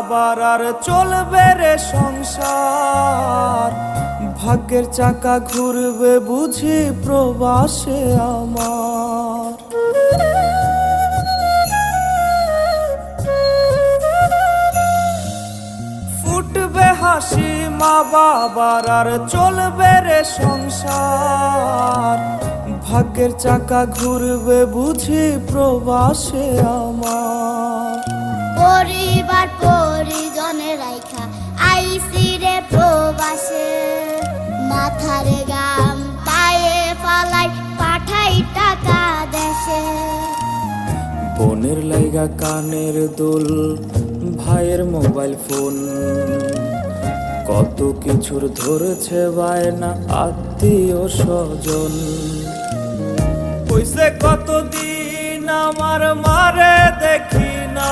আবার আর চলবে রে সংসার, ভাগ্যের চাকা ঘুরবে বুঝি প্রবাসে আমার। ফুটবে হাসি মা বাবার আর চলবে রে সংসার, ভাগ্যের চাকা ঘুরবে বুঝি প্রবাসে আমার। পরিবার পরিজনে রাইখা আইসি রে প্রবাসে, মাথার গাম পায়ে ফালাই পাঠাই টাকা দেশে। বোনের লাইগা কানের দুল, ভাইয়ের মোবাইল ফোন, কত কিছুর ধরেছে বায়না আত্মীয় স্বজন। কইছে কতদিন আমার মারে দেখি না,